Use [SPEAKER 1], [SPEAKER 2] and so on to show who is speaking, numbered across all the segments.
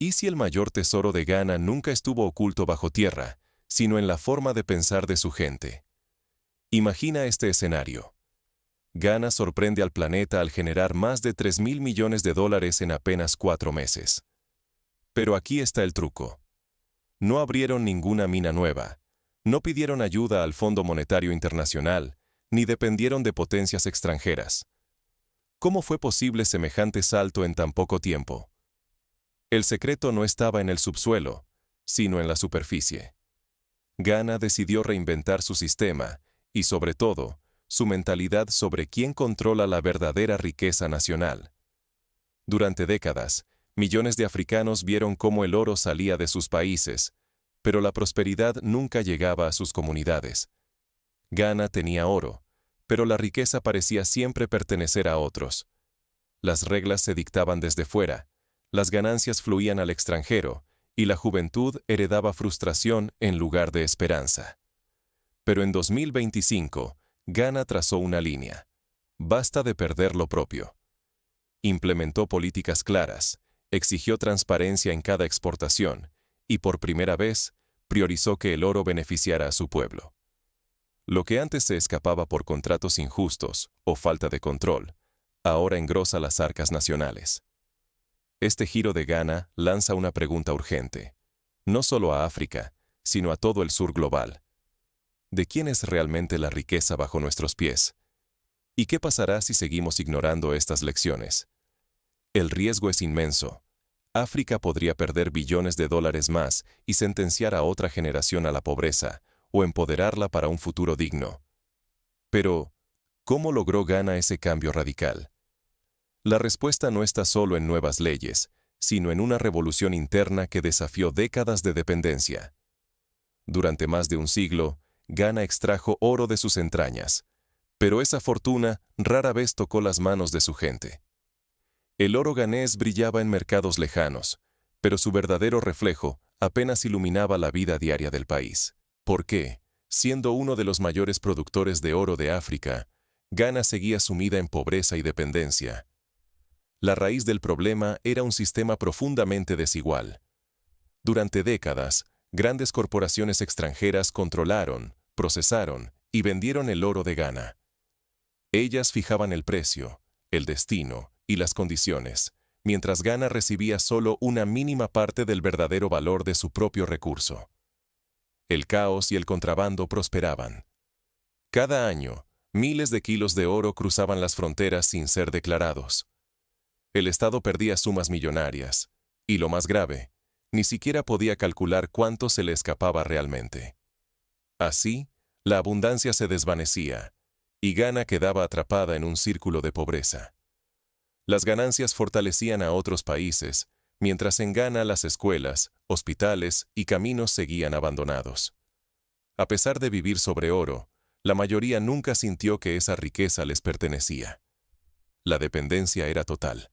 [SPEAKER 1] ¿Y si el mayor tesoro de Ghana nunca estuvo oculto bajo tierra, sino en la forma de pensar de su gente? Imagina este escenario. Ghana sorprende al planeta al generar más de 3.000 millones de dólares en apenas 4 meses. Pero aquí está el truco. No abrieron ninguna mina nueva, no pidieron ayuda al Fondo Monetario Internacional, ni dependieron de potencias extranjeras. ¿Cómo fue posible semejante salto en tan poco tiempo? El secreto no estaba en el subsuelo, sino en la superficie. Ghana decidió reinventar su sistema y, sobre todo, su mentalidad sobre quién controla la verdadera riqueza nacional. Durante décadas, millones de africanos vieron cómo el oro salía de sus países, pero la prosperidad nunca llegaba a sus comunidades. Ghana tenía oro, pero la riqueza parecía siempre pertenecer a otros. Las reglas se dictaban desde fuera, las ganancias fluían al extranjero, y la juventud heredaba frustración en lugar de esperanza. Pero en 2025, Ghana trazó una línea. Basta de perder lo propio. Implementó políticas claras, exigió transparencia en cada exportación, y por primera vez, priorizó que el oro beneficiara a su pueblo. Lo que antes se escapaba por contratos injustos o falta de control, ahora engrosa las arcas nacionales. Este giro de Ghana lanza una pregunta urgente, no solo a África, sino a todo el sur global. ¿De quién es realmente la riqueza bajo nuestros pies? ¿Y qué pasará si seguimos ignorando estas lecciones? El riesgo es inmenso. África podría perder billones de dólares más y sentenciar a otra generación a la pobreza, o empoderarla para un futuro digno. Pero, ¿cómo logró Ghana ese cambio radical? La respuesta no está solo en nuevas leyes, sino en una revolución interna que desafió décadas de dependencia. Durante más de un siglo, Ghana extrajo oro de sus entrañas, pero esa fortuna rara vez tocó las manos de su gente. El oro ghanés brillaba en mercados lejanos, pero su verdadero reflejo apenas iluminaba la vida diaria del país. ¿Por qué? Siendo uno de los mayores productores de oro de África, Ghana seguía sumida en pobreza y dependencia. La raíz del problema era un sistema profundamente desigual. Durante décadas, grandes corporaciones extranjeras controlaron, procesaron y vendieron el oro de Ghana. Ellas fijaban el precio, el destino y las condiciones, mientras Ghana recibía solo una mínima parte del verdadero valor de su propio recurso. El caos y el contrabando prosperaban. Cada año, miles de kilos de oro cruzaban las fronteras sin ser declarados. El Estado perdía sumas millonarias, y lo más grave, ni siquiera podía calcular cuánto se le escapaba realmente. Así, la abundancia se desvanecía, y Ghana quedaba atrapada en un círculo de pobreza. Las ganancias fortalecían a otros países, mientras en Ghana las escuelas, hospitales y caminos seguían abandonados. A pesar de vivir sobre oro, la mayoría nunca sintió que esa riqueza les pertenecía. La dependencia era total.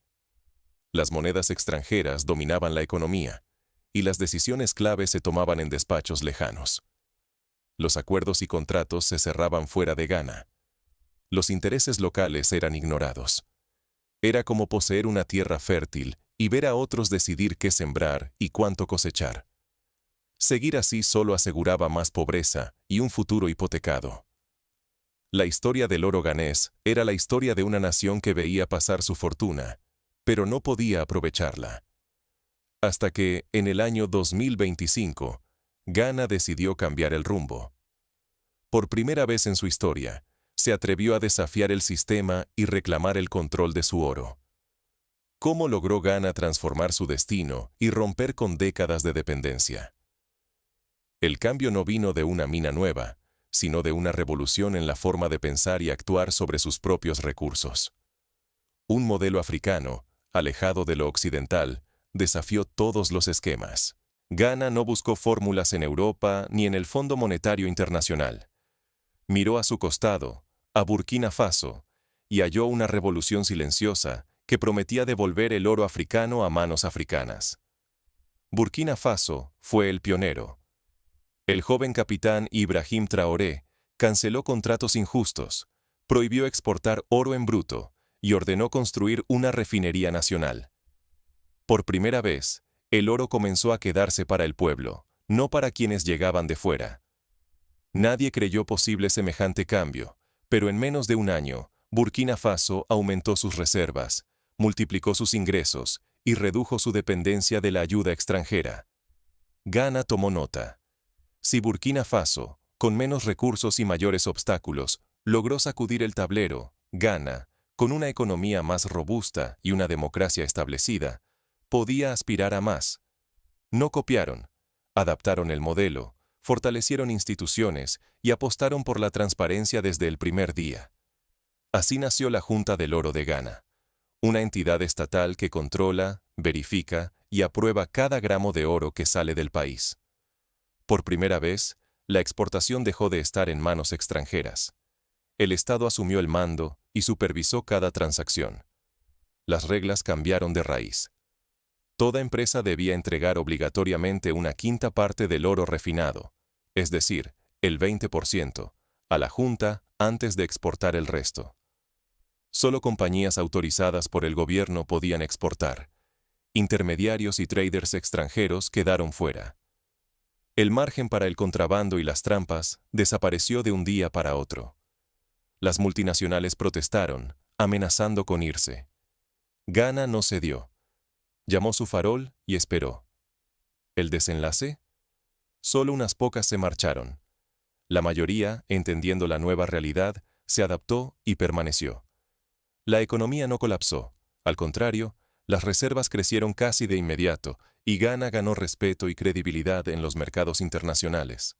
[SPEAKER 1] Las monedas extranjeras dominaban la economía, y las decisiones clave se tomaban en despachos lejanos. Los acuerdos y contratos se cerraban fuera de Ghana. Los intereses locales eran ignorados. Era como poseer una tierra fértil y ver a otros decidir qué sembrar y cuánto cosechar. Seguir así solo aseguraba más pobreza y un futuro hipotecado. La historia del oro ghanés era la historia de una nación que veía pasar su fortuna, pero no podía aprovecharla. Hasta que, en el año 2025, Ghana decidió cambiar el rumbo. Por primera vez en su historia, se atrevió a desafiar el sistema y reclamar el control de su oro. ¿Cómo logró Ghana transformar su destino y romper con décadas de dependencia? El cambio no vino de una mina nueva, sino de una revolución en la forma de pensar y actuar sobre sus propios recursos. Un modelo africano, alejado de lo occidental, desafió todos los esquemas. Ghana no buscó fórmulas en Europa ni en el Fondo Monetario Internacional. Miró a su costado, a Burkina Faso, y halló una revolución silenciosa que prometía devolver el oro africano a manos africanas. Burkina Faso fue el pionero. El joven capitán Ibrahim Traoré canceló contratos injustos, prohibió exportar oro en bruto y ordenó construir una refinería nacional. Por primera vez, El oro comenzó a quedarse para el pueblo, no para quienes llegaban de fuera. Nadie creyó posible semejante cambio, pero en menos de un año, Burkina Faso aumentó sus reservas, multiplicó sus ingresos y redujo su dependencia de la ayuda extranjera. Ghana tomó nota. Si Burkina Faso, con menos recursos y mayores obstáculos, logró sacudir el tablero, Ghana, con una economía más robusta y una democracia establecida, podía aspirar a más. No copiaron, adaptaron el modelo, fortalecieron instituciones y apostaron por la transparencia desde el primer día. Así nació la Junta del Oro de Ghana, una entidad estatal que controla, verifica y aprueba cada gramo de oro que sale del país. Por primera vez, la exportación dejó de estar en manos extranjeras. El Estado asumió el mando y supervisó cada transacción. Las reglas cambiaron de raíz. Toda empresa debía entregar obligatoriamente una quinta parte del oro refinado, es decir, el 20%, a la Junta antes de exportar el resto. Solo compañías autorizadas por el gobierno podían exportar. Intermediarios y traders extranjeros quedaron fuera. El margen para el contrabando y las trampas desapareció de un día para otro. Las multinacionales protestaron, amenazando con irse. Ghana no cedió. Llamó su farol y esperó. ¿El desenlace? Solo unas pocas se marcharon. La mayoría, entendiendo la nueva realidad, se adaptó y permaneció. La economía no colapsó. Al contrario, las reservas crecieron casi de inmediato y Ghana ganó respeto y credibilidad en los mercados internacionales.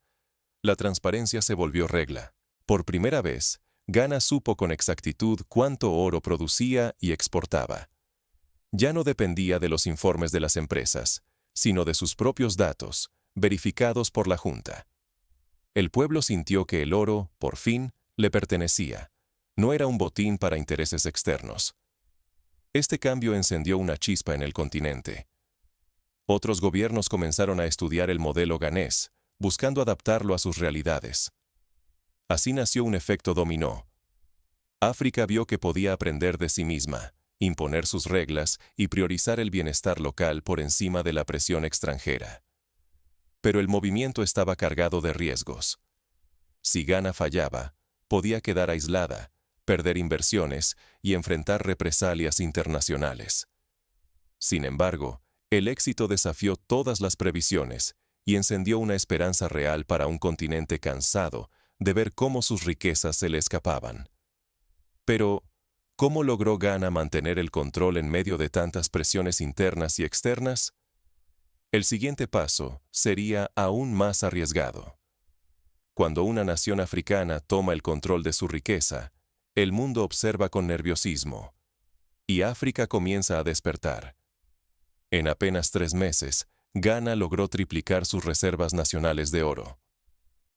[SPEAKER 1] La transparencia se volvió regla. Por primera vez, Ghana supo con exactitud cuánto oro producía y exportaba. Ya no dependía de los informes de las empresas, sino de sus propios datos, verificados por la Junta. El pueblo sintió que el oro, por fin, le pertenecía. No era un botín para intereses externos. Este cambio encendió una chispa en el continente. Otros gobiernos comenzaron a estudiar el modelo ghanés, buscando adaptarlo a sus realidades. Así nació un efecto dominó. África vio que podía aprender de sí misma, imponer sus reglas y priorizar el bienestar local por encima de la presión extranjera. Pero el movimiento estaba cargado de riesgos. Si Ghana fallaba, podía quedar aislada, perder inversiones y enfrentar represalias internacionales. Sin embargo, el éxito desafió todas las previsiones y encendió una esperanza real para un continente cansado de ver cómo sus riquezas se le escapaban. Pero, ¿cómo logró Ghana mantener el control en medio de tantas presiones internas y externas? El siguiente paso sería aún más arriesgado. Cuando una nación africana toma el control de su riqueza, el mundo observa con nerviosismo, y África comienza a despertar. En apenas 3 meses, Ghana logró triplicar sus reservas nacionales de oro.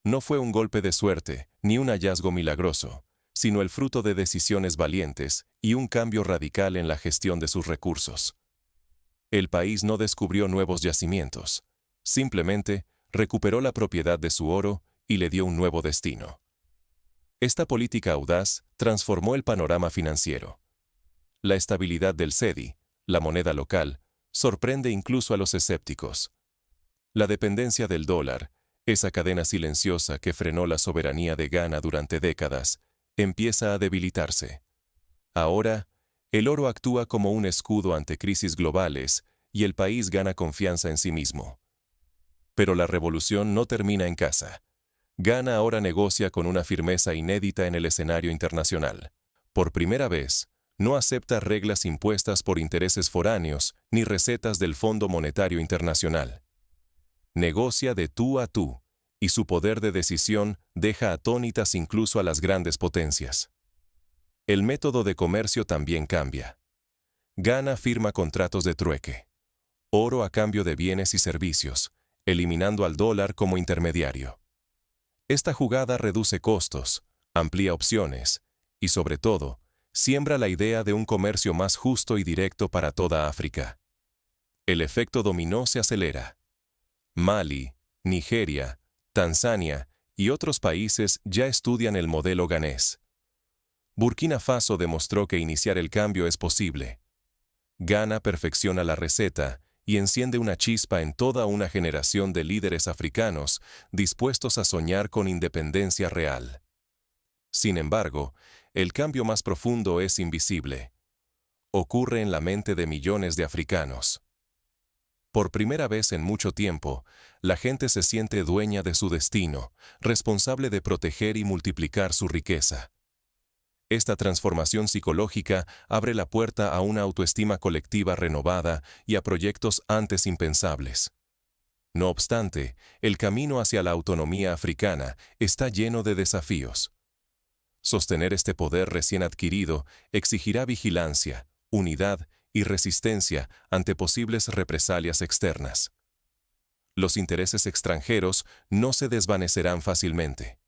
[SPEAKER 1] No fue un golpe de suerte, ni un hallazgo milagroso, sino el fruto de decisiones valientes y un cambio radical en la gestión de sus recursos. El país no descubrió nuevos yacimientos, simplemente recuperó la propiedad de su oro y le dio un nuevo destino. Esta política audaz transformó el panorama financiero. La estabilidad del cedi, la moneda local, sorprende incluso a los escépticos. La dependencia del dólar, esa cadena silenciosa que frenó la soberanía de Ghana durante décadas, empieza a debilitarse. Ahora, el oro actúa como un escudo ante crisis globales y el país gana confianza en sí mismo. Pero la revolución no termina en casa. Ghana ahora negocia con una firmeza inédita en el escenario internacional. Por primera vez, no acepta reglas impuestas por intereses foráneos ni recetas del Fondo Monetario Internacional. Negocia de tú a tú, y su poder de decisión deja atónitas incluso a las grandes potencias. El método de comercio también cambia. Ghana firma contratos de trueque. Oro a cambio de bienes y servicios, eliminando al dólar como intermediario. Esta jugada reduce costos, amplía opciones y, sobre todo, siembra la idea de un comercio más justo y directo para toda África. El efecto dominó se acelera. Mali, Nigeria, Tanzania y otros países ya estudian el modelo ghanés. Burkina Faso demostró que iniciar el cambio es posible. Ghana perfecciona la receta y enciende una chispa en toda una generación de líderes africanos dispuestos a soñar con independencia real. Sin embargo, el cambio más profundo es invisible. Ocurre en la mente de millones de africanos. Por primera vez en mucho tiempo, la gente se siente dueña de su destino, responsable de proteger y multiplicar su riqueza. Esta transformación psicológica abre la puerta a una autoestima colectiva renovada y a proyectos antes impensables. No obstante, el camino hacia la autonomía africana está lleno de desafíos. Sostener este poder recién adquirido exigirá vigilancia, unidad y resistencia ante posibles represalias externas. Los intereses extranjeros no se desvanecerán fácilmente.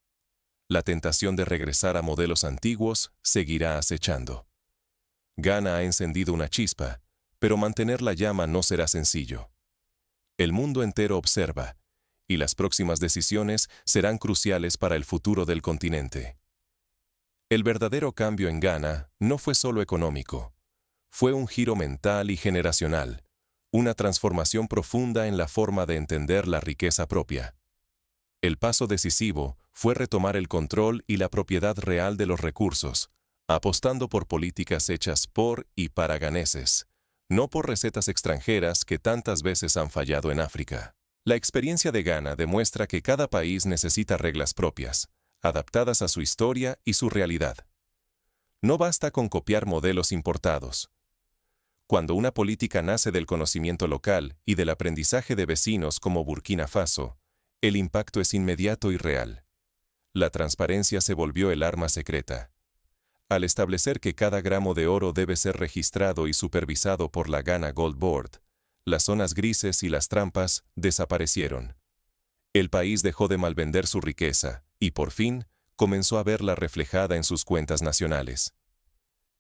[SPEAKER 1] La tentación de regresar a modelos antiguos seguirá acechando. Ghana ha encendido una chispa, pero mantener la llama no será sencillo. El mundo entero observa, y las próximas decisiones serán cruciales para el futuro del continente. El verdadero cambio en Ghana no fue solo económico. Fue un giro mental y generacional, una transformación profunda en la forma de entender la riqueza propia. El paso decisivo fue retomar el control y la propiedad real de los recursos, apostando por políticas hechas por y para ghaneses, no por recetas extranjeras que tantas veces han fallado en África. La experiencia de Ghana demuestra que cada país necesita reglas propias, adaptadas a su historia y su realidad. No basta con copiar modelos importados. Cuando una política nace del conocimiento local y del aprendizaje de vecinos como Burkina Faso, el impacto es inmediato y real. La transparencia se volvió el arma secreta. Al establecer que cada gramo de oro debe ser registrado y supervisado por la Ghana Gold Board, las zonas grises y las trampas desaparecieron. El país dejó de malvender su riqueza y, por fin, comenzó a verla reflejada en sus cuentas nacionales.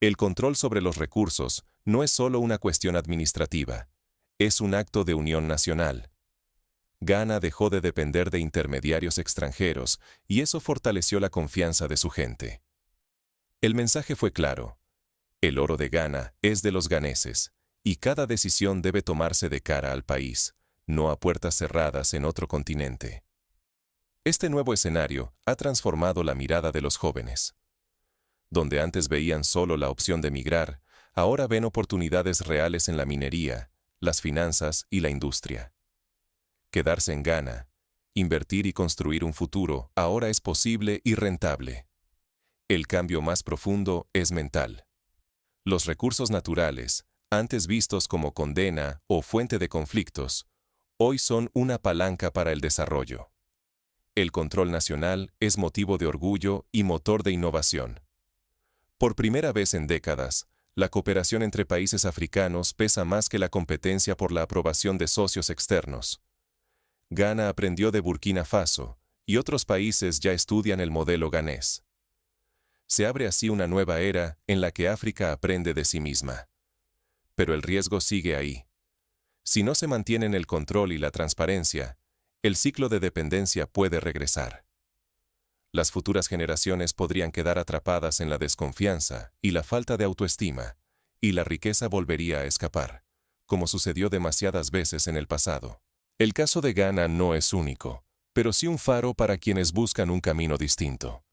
[SPEAKER 1] El control sobre los recursos no es solo una cuestión administrativa, es un acto de unión nacional. Ghana dejó de depender de intermediarios extranjeros y eso fortaleció la confianza de su gente. El mensaje fue claro. El oro de Ghana es de los ghaneses y cada decisión debe tomarse de cara al país, no a puertas cerradas en otro continente. Este nuevo escenario ha transformado la mirada de los jóvenes. Donde antes veían solo la opción de migrar, ahora ven oportunidades reales en la minería, las finanzas y la industria. Quedarse en Ghana, invertir y construir un futuro ahora es posible y rentable. El cambio más profundo es mental. Los recursos naturales, antes vistos como condena o fuente de conflictos, hoy son una palanca para el desarrollo. El control nacional es motivo de orgullo y motor de innovación. Por primera vez en décadas, la cooperación entre países africanos pesa más que la competencia por la aprobación de socios externos. Ghana aprendió de Burkina Faso, y otros países ya estudian el modelo ghanés. Se abre así una nueva era en la que África aprende de sí misma. Pero el riesgo sigue ahí. Si no se mantienen el control y la transparencia, el ciclo de dependencia puede regresar. Las futuras generaciones podrían quedar atrapadas en la desconfianza y la falta de autoestima, y la riqueza volvería a escapar, como sucedió demasiadas veces en el pasado. El caso de Ghana no es único, pero sí un faro para quienes buscan un camino distinto.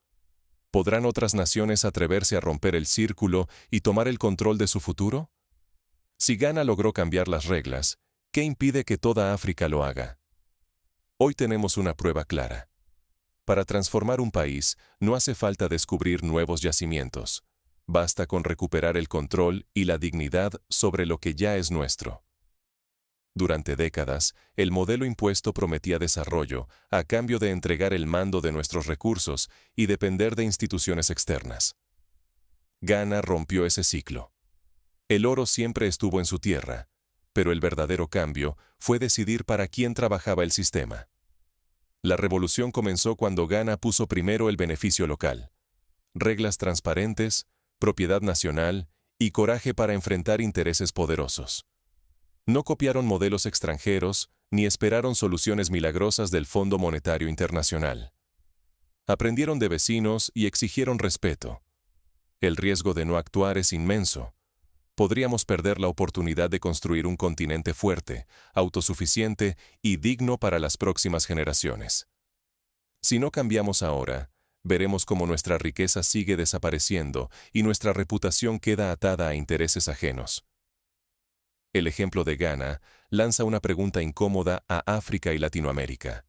[SPEAKER 1] ¿Podrán otras naciones atreverse a romper el círculo y tomar el control de su futuro? Si Ghana logró cambiar las reglas, ¿qué impide que toda África lo haga? Hoy tenemos una prueba clara. Para transformar un país, no hace falta descubrir nuevos yacimientos. Basta con recuperar el control y la dignidad sobre lo que ya es nuestro. Durante décadas, el modelo impuesto prometía desarrollo a cambio de entregar el mando de nuestros recursos y depender de instituciones externas. Ghana rompió ese ciclo. El oro siempre estuvo en su tierra, pero el verdadero cambio fue decidir para quién trabajaba el sistema. La revolución comenzó cuando Ghana puso primero el beneficio local. Reglas transparentes, propiedad nacional y coraje para enfrentar intereses poderosos. No copiaron modelos extranjeros ni esperaron soluciones milagrosas del Fondo Monetario Internacional. Aprendieron de vecinos y exigieron respeto. El riesgo de no actuar es inmenso, podríamos perder la oportunidad de construir un continente fuerte, autosuficiente y digno para las próximas generaciones. Si no cambiamos ahora, veremos cómo nuestra riqueza sigue desapareciendo y nuestra reputación queda atada a intereses ajenos. El ejemplo de Ghana lanza una pregunta incómoda a África y Latinoamérica.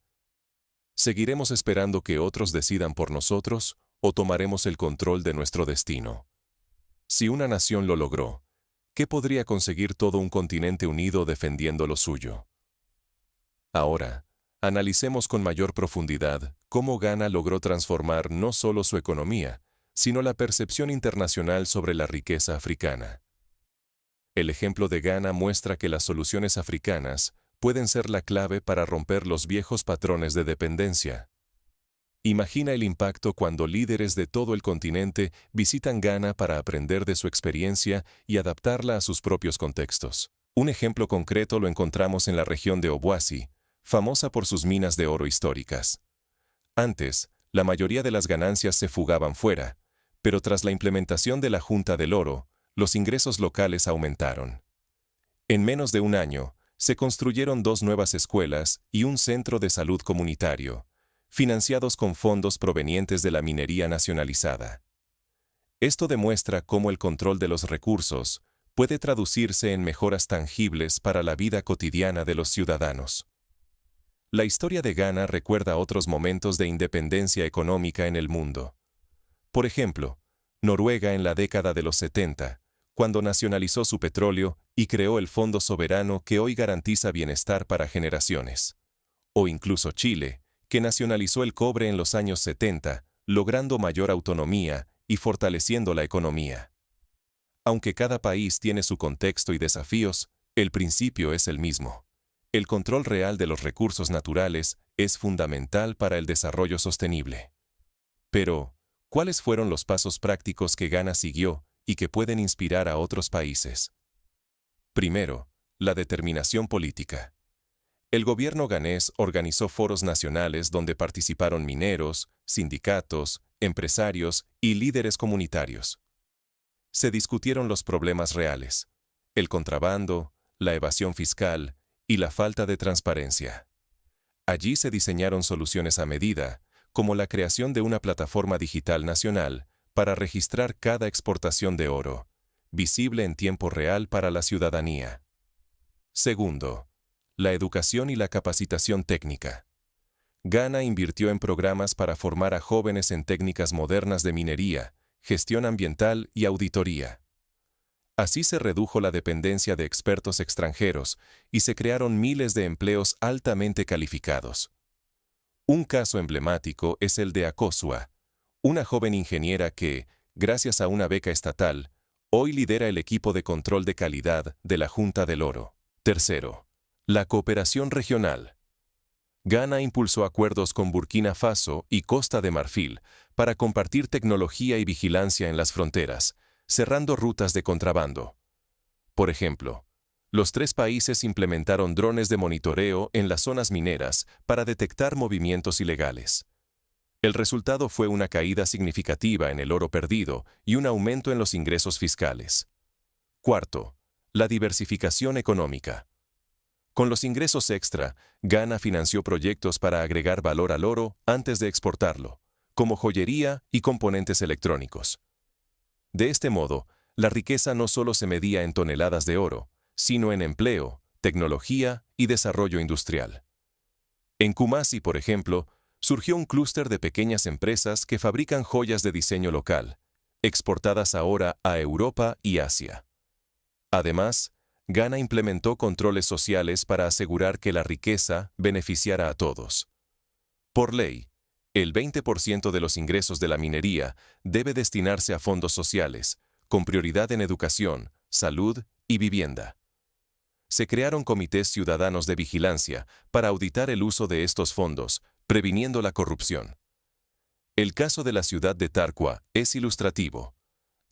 [SPEAKER 1] ¿Seguiremos esperando que otros decidan por nosotros o tomaremos el control de nuestro destino? Si una nación lo logró, ¿qué podría conseguir todo un continente unido defendiendo lo suyo? Ahora, analicemos con mayor profundidad cómo Ghana logró transformar no solo su economía, sino la percepción internacional sobre la riqueza africana. El ejemplo de Ghana muestra que las soluciones africanas pueden ser la clave para romper los viejos patrones de dependencia. Imagina el impacto cuando líderes de todo el continente visitan Ghana para aprender de su experiencia y adaptarla a sus propios contextos. Un ejemplo concreto lo encontramos en la región de Obuasi, famosa por sus minas de oro históricas. Antes, la mayoría de las ganancias se fugaban fuera, pero tras la implementación de la Junta del Oro, los ingresos locales aumentaron. En menos de un año, se construyeron 2 nuevas escuelas y un centro de salud comunitario, financiados con fondos provenientes de la minería nacionalizada. Esto demuestra cómo el control de los recursos puede traducirse en mejoras tangibles para la vida cotidiana de los ciudadanos. La historia de Ghana recuerda otros momentos de independencia económica en el mundo. Por ejemplo, Noruega en la década de los 70, cuando nacionalizó su petróleo y creó el Fondo Soberano que hoy garantiza bienestar para generaciones. O incluso Chile, que nacionalizó el cobre en los años 70, logrando mayor autonomía y fortaleciendo la economía. Aunque cada país tiene su contexto y desafíos, el principio es el mismo. El control real de los recursos naturales es fundamental para el desarrollo sostenible. Pero, ¿cuáles fueron los pasos prácticos que Ghana siguió y que pueden inspirar a otros países? Primero, la determinación política. El gobierno ghanés organizó foros nacionales donde participaron mineros, sindicatos, empresarios y líderes comunitarios. Se discutieron los problemas reales, el contrabando, la evasión fiscal y la falta de transparencia. Allí se diseñaron soluciones a medida, como la creación de una plataforma digital nacional para registrar cada exportación de oro, visible en tiempo real para la ciudadanía. Segundo, la educación y la capacitación técnica. Ghana invirtió en programas para formar a jóvenes en técnicas modernas de minería, gestión ambiental y auditoría. Así se redujo la dependencia de expertos extranjeros y se crearon miles de empleos altamente calificados. Un caso emblemático es el de Akosua, una joven ingeniera que, gracias a una beca estatal, hoy lidera el equipo de control de calidad de la Junta del Oro. Tercero, la cooperación regional. Ghana impulsó acuerdos con Burkina Faso y Costa de Marfil para compartir tecnología y vigilancia en las fronteras, cerrando rutas de contrabando. Por ejemplo, los 3 países implementaron drones de monitoreo en las zonas mineras para detectar movimientos ilegales. El resultado fue una caída significativa en el oro perdido y un aumento en los ingresos fiscales. Cuarto, la diversificación económica. Con los ingresos extra, Ghana financió proyectos para agregar valor al oro antes de exportarlo, como joyería y componentes electrónicos. De este modo, la riqueza no solo se medía en toneladas de oro, sino en empleo, tecnología y desarrollo industrial. En Kumasi, por ejemplo, surgió un clúster de pequeñas empresas que fabrican joyas de diseño local, exportadas ahora a Europa y Asia. Además, Ghana implementó controles sociales para asegurar que la riqueza beneficiara a todos. Por ley, el 20% de los ingresos de la minería debe destinarse a fondos sociales, con prioridad en educación, salud y vivienda. Se crearon comités ciudadanos de vigilancia para auditar el uso de estos fondos, previniendo la corrupción. El caso de la ciudad de Tarkwa es ilustrativo.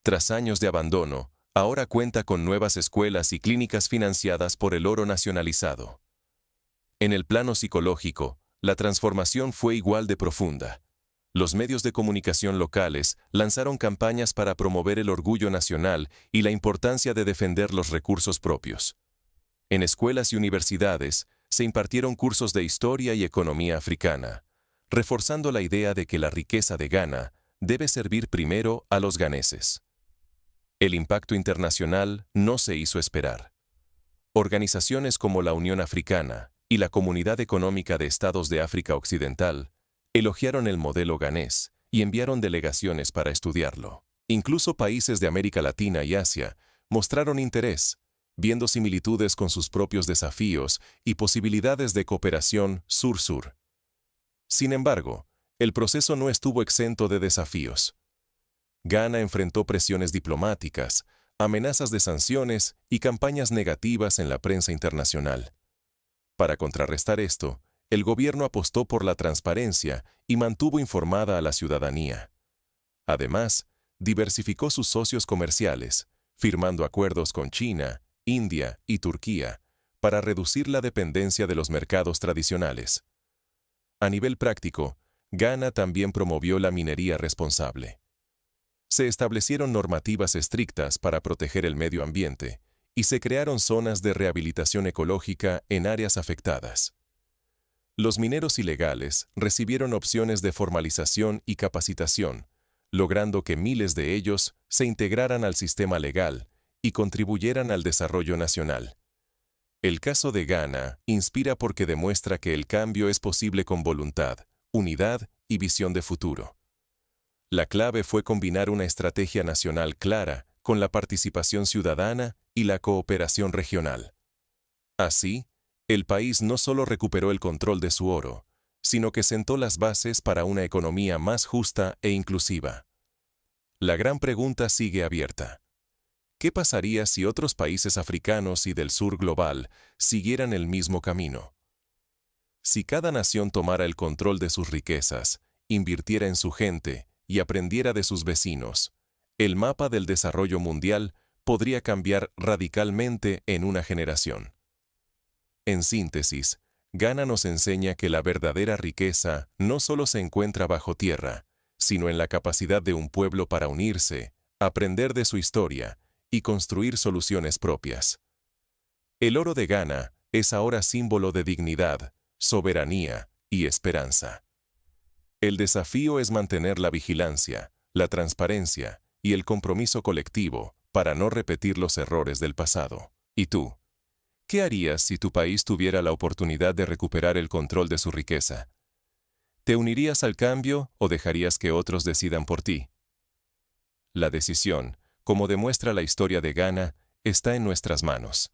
[SPEAKER 1] Tras años de abandono, ahora cuenta con nuevas escuelas y clínicas financiadas por el oro nacionalizado. En el plano psicológico, la transformación fue igual de profunda. Los medios de comunicación locales lanzaron campañas para promover el orgullo nacional y la importancia de defender los recursos propios. En escuelas y universidades se impartieron cursos de historia y economía africana, reforzando la idea de que la riqueza de Ghana debe servir primero a los ganeses. El impacto internacional no se hizo esperar. Organizaciones como la Unión Africana y la Comunidad Económica de Estados de África Occidental elogiaron el modelo ganés y enviaron delegaciones para estudiarlo. Incluso países de América Latina y Asia mostraron interés, viendo similitudes con sus propios desafíos y posibilidades de cooperación sur-sur. Sin embargo, el proceso no estuvo exento de desafíos. Ghana enfrentó presiones diplomáticas, amenazas de sanciones y campañas negativas en la prensa internacional. Para contrarrestar esto, el gobierno apostó por la transparencia y mantuvo informada a la ciudadanía. Además, diversificó sus socios comerciales, firmando acuerdos con China, India y Turquía, para reducir la dependencia de los mercados tradicionales. A nivel práctico, Ghana también promovió la minería responsable. Se establecieron normativas estrictas para proteger el medio ambiente y se crearon zonas de rehabilitación ecológica en áreas afectadas. Los mineros ilegales recibieron opciones de formalización y capacitación, logrando que miles de ellos se integraran al sistema legal y contribuyeran al desarrollo nacional. El caso de Ghana inspira porque demuestra que el cambio es posible con voluntad, unidad y visión de futuro. La clave fue combinar una estrategia nacional clara con la participación ciudadana y la cooperación regional. Así, el país no solo recuperó el control de su oro, sino que sentó las bases para una economía más justa e inclusiva. La gran pregunta sigue abierta. ¿Qué pasaría si otros países africanos y del sur global siguieran el mismo camino? Si cada nación tomara el control de sus riquezas, invirtiera en su gente y aprendiera de sus vecinos, el mapa del desarrollo mundial podría cambiar radicalmente en una generación. En síntesis, Ghana nos enseña que la verdadera riqueza no solo se encuentra bajo tierra, sino en la capacidad de un pueblo para unirse, aprender de su historia y construir soluciones propias. El oro de Ghana es ahora símbolo de dignidad, soberanía y esperanza. El desafío es mantener la vigilancia, la transparencia y el compromiso colectivo para no repetir los errores del pasado. ¿Y tú? ¿Qué harías si tu país tuviera la oportunidad de recuperar el control de su riqueza? ¿Te unirías al cambio o dejarías que otros decidan por ti? La decisión, como demuestra la historia de Ghana, está en nuestras manos.